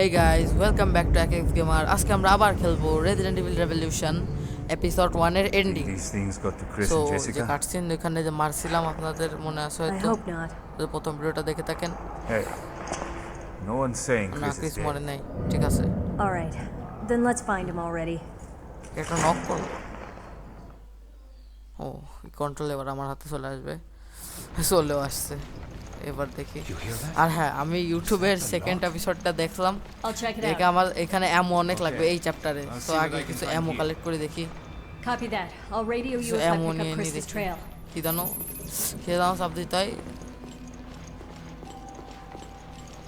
Hey guys, welcome back to AKX Gamer. আজকে আমরা আবার খেলবো Resident Evil Revolution এপিসোড 1 এর ending. These things got to Chris so and যে Jessica. Cutscene এখানে যে মারছিলাম আপনাদের মনে আছে I হয়তো, hope not. তো প্রথম ভিডিওটা দেখে থাকেন। Hey, no one's saying না Chris is ক্রিস dead. মরে নাই, ঠিক আছে। All right, then let's find him already. একটা নক করো। ও কন্ট্রোল এবার আমার হাতে চলে আসবে, চলেও আসছে। এবার দেখি। আর হ্যাঁ, আমি ইউটিউবের সেকেন্ড এপিসোডটা দেখলাম। I'll check it দেখে out. আমার এখানে অ্যামো অনেক লাগবে এই চ্যাপ্টারে, তো আগে কিছু অ্যামো কালেক্ট করে দেখি। Copy that. I'll radio you if I অ্যামো pick নিয়ে up নিয়ে Chris's দেখি। trail. কি জানো চাপ দিতে হয়,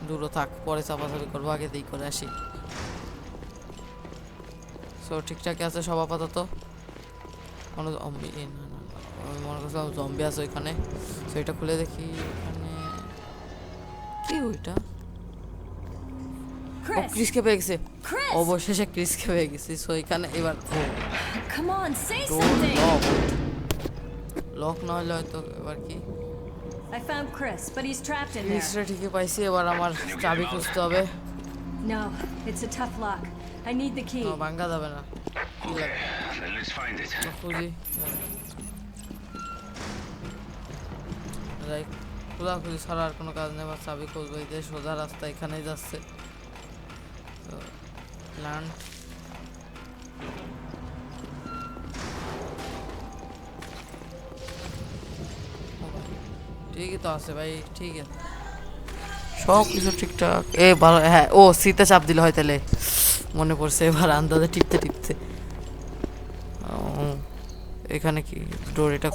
দূরে থাক, পরে চাপাচাপি করবো, আগে দিই করে আসি। সো ঠিকঠাক আছে সব আপাতত। কোনো জম্বি না না, আমি মনে করছিলাম জম্বি আছে ওইখানে। সো এটা খুলে দেখি এখানে কি ওইটা। ও ক্রিসকে পেয়ে গেছে, Chris! অবশেষে ক্রিসকে পেয়ে গেছি। সো এখানে এবার Come on, say door something. Lock না হলে হয়তো এবার কি। I found Chris, but he's trapped in there. ক্রিসটা ঠিকই পাইছি, এবার আমার চাবি খুঁজতে হবে। No, it's a tough lock. I need the key. ভাঙ্গা যাবে না, কি লাগবে Then let's find it. খুঁজি। যাই, খোঁজাখুঁজি ছাড়া আর কোনো কাজ নেই, বা চাবি খুঁজবো। এই যে সোজা রাস্তা এখানেই যাচ্ছে। তো প্ল্যান্ট ঠিকই তো আছে ভাই, ঠিক আছে সব কিছু ঠিকঠাক। এ ভালো, হ্যাঁ ও সিতে চাপ দিলে হয় তাহলে মনে পড়ছে এবার আন্দাজে টিপতে টিপতে। এখানে কি ডোর, এটা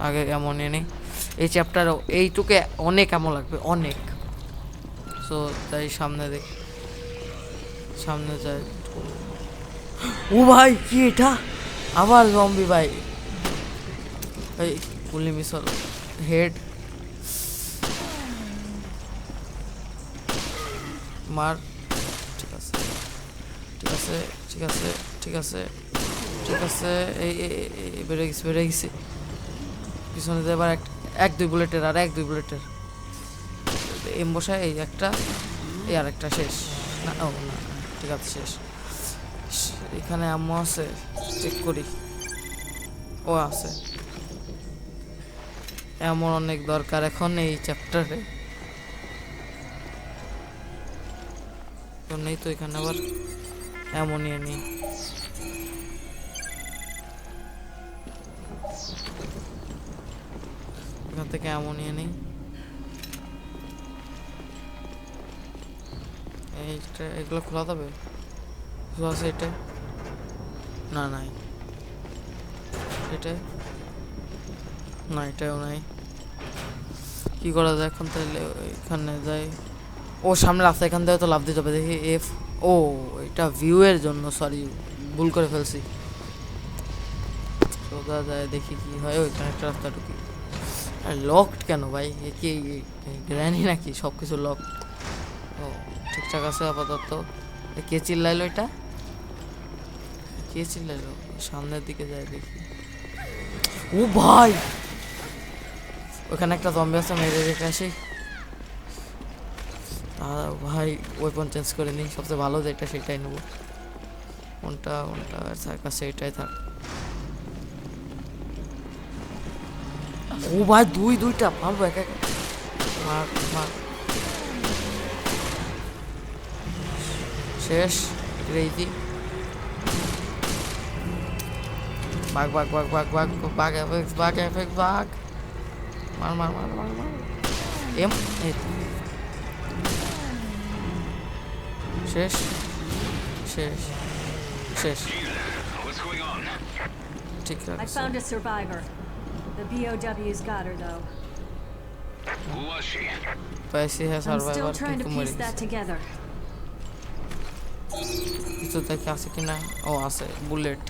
আগে এমন নিয়ে নেই। এই চ্যাপ্টার এইটুকে অনেক এমন লাগবে, অনেক। সো তাই সামনে দেখি, সামনে যাই। ও ভাই কি এটা, আবার জম্বি ভাই। ভাই গুলি মিস হলো, হেড মার। ঠিক আছে ঠিক আছে ঠিক আছে ঠিক আছে ঠিক আছে। এই বেড়ে গেছি। পিছনে দিয়ে এবার এক দুই বুলেটের, আর এক দুই বুলেটের এম বসায়। এই একটা, এই আর একটা শেষ না। ও না, ঠিক আছে শেষ। এখানে আম্মু আছে, চেক করি। ও আছে, এমন অনেক দরকার এখন এই চ্যাপ্টারে। তো নেই তো এখানে, আবার এমন নিয়ে নিই। এখান থেকে এমন নিয়ে নিই। এইটা, এগুলো খোলা যাবে আছে এটা? না নাই, এটা না, এটাও নাই। কি করা যায় এখন তাহলে? এখানে যাই। ও সামনে রাস্তা, এখান থেকে তো লাভ দিতে হবে। দেখি এফ। ও এটা ভিউ এর জন্য, সরি ভুল করে ফেলছি। সোজা যায় দেখি কি হয়। ওইখানে একটা রাস্তা ঢুকি। লকড কেন ভাই? এ কি গ্র্যানি নাকি? সব কিছু লক। ও ঠিকঠাক আছে আপাতত। কে চিল্লাইলো এটা? কে চিল্লাইলো? সামনের দিকে যায় দেখি। ও ভাই ওখানে একটা জম্বি আছে, মেরে রেখে আসি। ভাই ওয়েপন চেঞ্জ করে নিই, সবচেয়ে ভালো যেটা সেটাই নেবো। কোনটা কাছে এটাই থাক। ও ভাই দুইটা মারবো এক এক। মার শেষ। রেডি, বাঘ মার এম। শেষ। What's going on? ঠিক I আছে। found a survivor. The BOW's got her though. Who was she? পাইছি হ্যাঁ I'm still survivor, trying to কিন্তু মরে piece that গেছে। together. কিছু দেখে আছে কিনা। ও আছে বুলেট।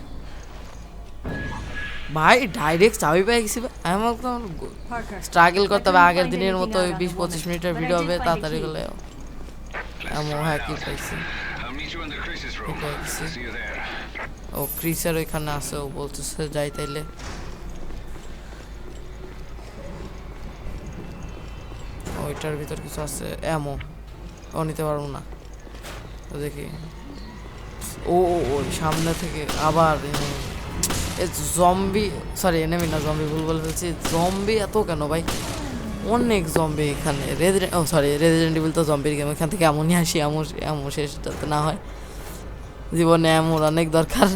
ভাই ডাইরেক্ট চাবি পেয়ে গেছি। আমি একদম Parker. স্ট্রাগল করতে হবে। I couldn't আগের find দিনের anything মতো out on the 20-25 woman, মিনিটের but I ভিডিও did হবে, find a তাড়াতাড়ি key. গেলে এমন হ্যাঁ কি পাইছি। I'll meet you in the Chris's room. Okay, see. See you there. ও ক্রিসের ওইখানে আছে, ও বলতেছে যাই তাইলে। ওইটার ভিতর কিছু আছে, এমো ও নিতে পারবো না। তো দেখি ও ও ও, সামনে থেকে আবার জম্বি, সরি এনিমি না, জম্বি ভুল বলে ফেলছি। জম্বি এত কেন ভাই, অনেক জম্বি এখানে। রেজিডেন্ট ইভিল তো জম্বির গেম, এখান থেকে এমনই আসি, এমন শেষ যাতে না হয়। জীবনে এমন অনেক দরকার,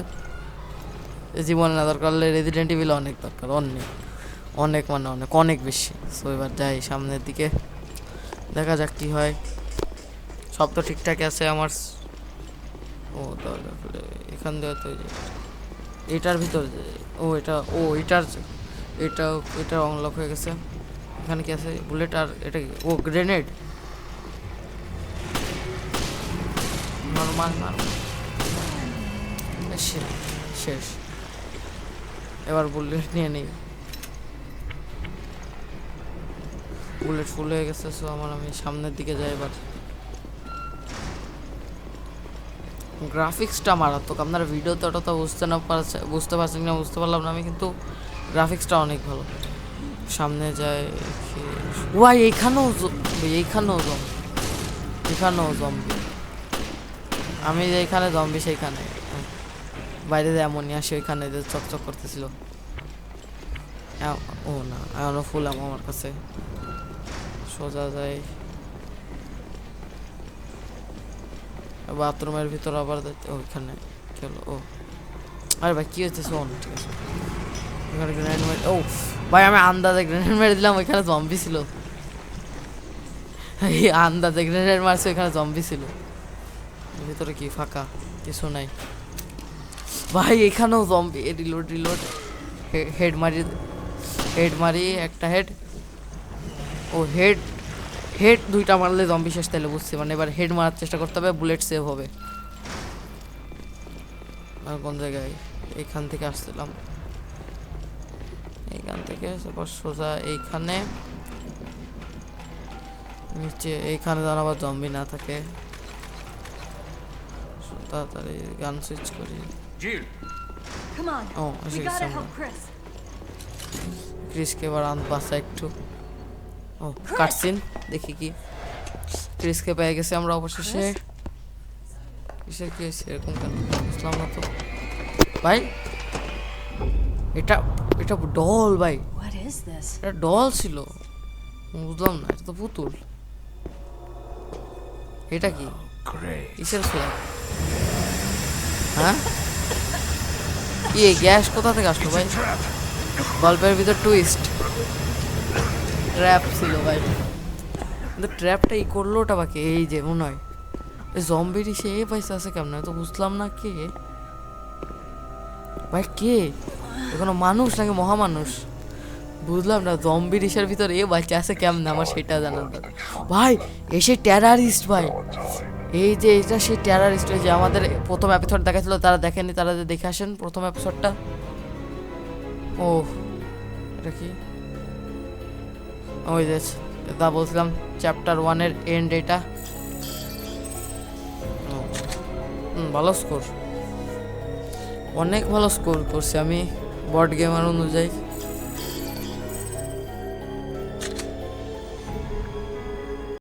জীবনে না দরকার হলে রেজিডেন্ট ইভিল অনেক দরকার, অনেক অনেক মানে অনেক অনেক বেশি। সো এবার যাই সামনের দিকে, দেখা যাক কি হয়। সব তো ঠিকঠাক আছে আমার। ও দরজা খুলে এখান দিয়ে তো এটার ভিতর, এটা অনলক হয়ে গেছে। এখানে কি আছে, বুলেট আর এটা কি, ও গ্রেনেড, নর্মাল শেষ। এবার বুলেট নিয়ে নেই, বুলেট ফুল হয়ে গেছে। সো আমি সামনের দিকে যাই এবার। গ্রাফিক্সটা মারাত্মক, আপনারা ভিডিওতে ওটা তো বুঝতে পারছেন না, বুঝতে পারলাম না আমি, কিন্তু গ্রাফিক্সটা অনেক ভালো। সামনে যায়, ওয়াই এইখানেও জম্বি। আমি যেখানে জম্বি সেইখানে, বাইরে যে এমনই আসি, ওইখানে যে চকচক করতেছিল। ও না, এখনো ফুল আমার কাছে। সোজা যায় বাথরুমের ভিতর, আবার ওইখানে গেল। ও আরে ভাই কি হচ্ছে, শোন ঠিক আছে। এখানে গ্রেনেড মেরে, ও ভাই আমি আন্দাজে গ্রেনেড মেরে দিলাম, ওইখানে জম্বি ছিল। এই আন্দাজে গ্রেনেড মারছে, ওইখানে জম্বি ছিল। ভিতরে কি ফাঁকা, কিছু নাই ভাই। এখানেও জম্বি। রিলোড হেড মারি একটা হেড। ও হেড দুইটা মারলে জম্বি শেষ, তাহলে বুঝছি। মানে এবার হেড মারার চেষ্টা করতে হবে, বুলেট সেভ হবে। আর কোন জায়গায়, এইখান থেকে আসছিলাম, এইখান থেকে সোজা এইখানে নিচে, এইখানে যেন আবার জম্বি না থাকে। তাড়াতাড়ি গান সুইচ করি। Jill, Come on. Oh, I We see gotta someone. help Chris. ক্রিসকে এবার বাসা একটু। ও কাটসিন, দেখি কি। ক্রিসকে পেয়ে গেছে আমরা অবশেষে। কিসের কি হয়েছে এরকম কেন বুঝলাম না তো ভাই। এটা ডল ভাই, What is this? এটা ডল ছিল, বুঝলাম না। এটা তো পুতুল। এটা কি, Great. কিসের ফ্ল্যাগ? হ্যাঁ কি গ্যাস কোথা থেকে আসলো ভাই? গল্পের ভিতর টুইস্ট, ট্র্যাপ ছিল ভাই। কিন্তু ট্র্যাপটা করলো ওটা বাকি, এই যে মনে হয় জম্বিটি সে পয়সা আছে কেমন, তো বুঝলাম না কে ভাই, কে এখনো মানুষ নাকি মহামানুষ বুঝলাম না। জম্বির ইসের ভিতর বাচ্চা আছে কেমন, আমার সেটা জানার দরকার ভাই। এসে টেরারিস্ট ভাই, এই যে এটা সেই টেরারিস্ট, যে আমাদের প্রথম এপিসোড দেখাচ্ছিল, তারা দেখেনি, তারা যে দেখে আসেন প্রথম এপিসোডটা। ও এটা কি, ওই যে তা বলছিলাম চ্যাপ্টার 1-এর এন্ড এটা। ভালো স্কোর, অনেক ভালো স্কোর করছি আমি বট গেমার অনুযায়ী।